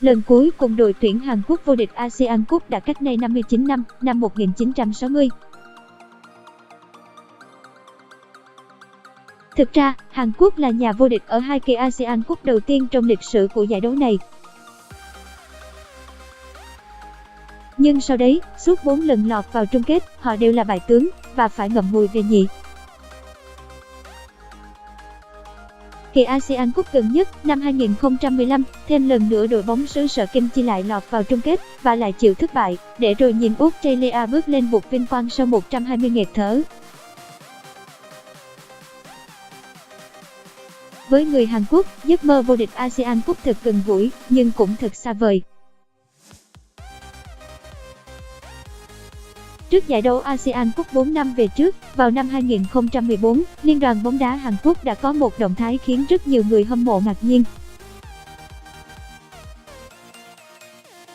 lần cuối cùng đội tuyển Hàn Quốc vô địch ASEAN Cup đã cách nay 59 năm, năm 1960. Thực ra, Hàn Quốc là nhà vô địch ở 2 kỳ ASEAN Cup đầu tiên trong lịch sử của giải đấu này. Nhưng sau đấy, suốt 4 lần lọt vào chung kết, họ đều là bại tướng và phải ngậm ngùi về nhì. Kỳ ASEAN Cup gần nhất, năm 2015, thêm lần nữa đội bóng xứ Sở Kim Chi lại lọt vào chung kết và lại chịu thất bại, để rồi nhìn Australia bước lên bục vinh quang sau 120 nghẹt thở. Với người Hàn Quốc, giấc mơ vô địch ASEAN Cup thật gần gũi, nhưng cũng thật xa vời. Trước giải đấu ASEAN Cup 4 năm về trước, vào năm 2014, Liên đoàn bóng đá Hàn Quốc đã có một động thái khiến rất nhiều người hâm mộ ngạc nhiên.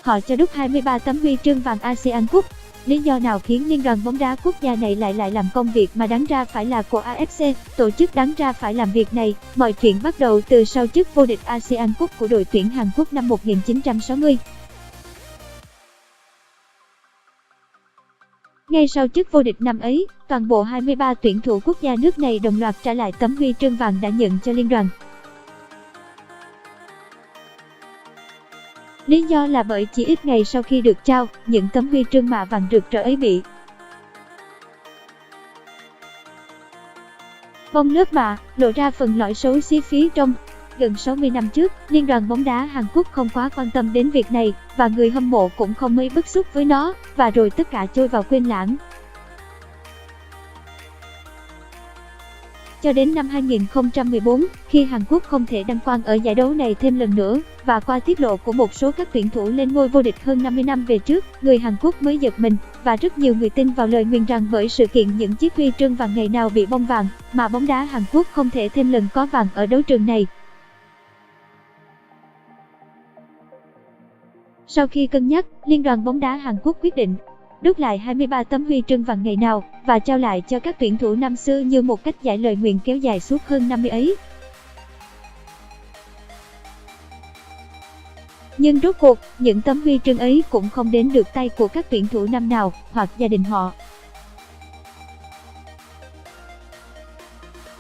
Họ cho đúc 23 tấm huy chương vàng ASEAN Cup. Lý do nào khiến Liên đoàn bóng đá quốc gia này lại làm công việc mà đáng ra phải là của AFC, tổ chức đáng ra phải làm việc này? Mọi chuyện bắt đầu từ sau chức vô địch ASEAN Cup của đội tuyển Hàn Quốc năm 1960. Ngay sau chức vô địch năm ấy, toàn bộ 23 tuyển thủ quốc gia nước này đồng loạt trả lại tấm huy chương vàng đã nhận cho liên đoàn. Lý do là bởi chỉ ít ngày sau khi được trao, những tấm huy chương mạ vàng rực rỡ ấy bị bong lớp mạ, lộ ra phần lõi xấu xí phía trong. Gần 60 năm trước, Liên đoàn bóng đá Hàn Quốc không quá quan tâm đến việc này, và người hâm mộ cũng không mấy bức xúc với nó, và rồi tất cả trôi vào quên lãng. Cho đến năm 2014, khi Hàn Quốc không thể đăng quang ở giải đấu này thêm lần nữa, và qua tiết lộ của một số các tuyển thủ lên ngôi vô địch hơn 50 năm về trước, người Hàn Quốc mới giật mình, và rất nhiều người tin vào lời nguyền rằng bởi sự kiện những chiếc huy chương vàng ngày nào bị bong vàng, mà bóng đá Hàn Quốc không thể thêm lần có vàng ở đấu trường này. Sau khi cân nhắc, Liên đoàn bóng đá Hàn Quốc quyết định đúc lại 23 tấm huy chương vàng ngày nào và trao lại cho các tuyển thủ năm xưa như một cách giải lời nguyền kéo dài suốt hơn 50 ấy. Nhưng rốt cuộc, những tấm huy chương ấy cũng không đến được tay của các tuyển thủ năm nào hoặc gia đình họ.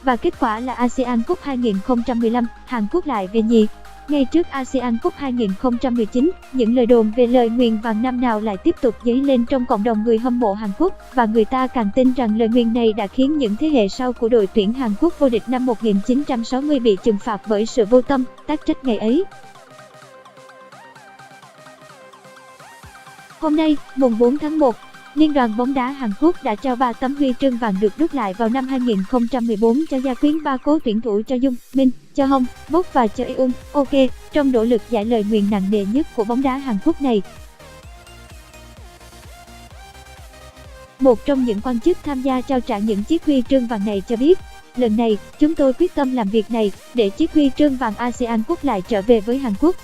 Và kết quả là ASEAN Cup 2015, Hàn Quốc lại về nhì. Ngay trước ASEAN Cup 2019, những lời đồn về lời nguyền vàng năm nào lại tiếp tục dấy lên trong cộng đồng người hâm mộ Hàn Quốc, và người ta càng tin rằng lời nguyền này đã khiến những thế hệ sau của đội tuyển Hàn Quốc vô địch năm 1960 bị trừng phạt bởi sự vô tâm, tác trách ngày ấy. Hôm nay, mùng 4 tháng 1, Liên đoàn bóng đá Hàn Quốc đã trao 3 tấm huy chương vàng được đúc lại vào năm 2014 cho gia quyến 3 cố tuyển thủ cho Jung, Min, cho Hong, Bok và cho Eun, Ok, trong nỗ lực giải lời nguyền nặng nề nhất của bóng đá Hàn Quốc này. Một trong những quan chức tham gia trao trả những chiếc huy chương vàng này cho biết, lần này, chúng tôi quyết tâm làm việc này để chiếc huy chương vàng ASEAN Cup lại trở về với Hàn Quốc.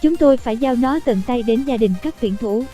Chúng tôi phải giao nó tận tay đến gia đình các tuyển thủ.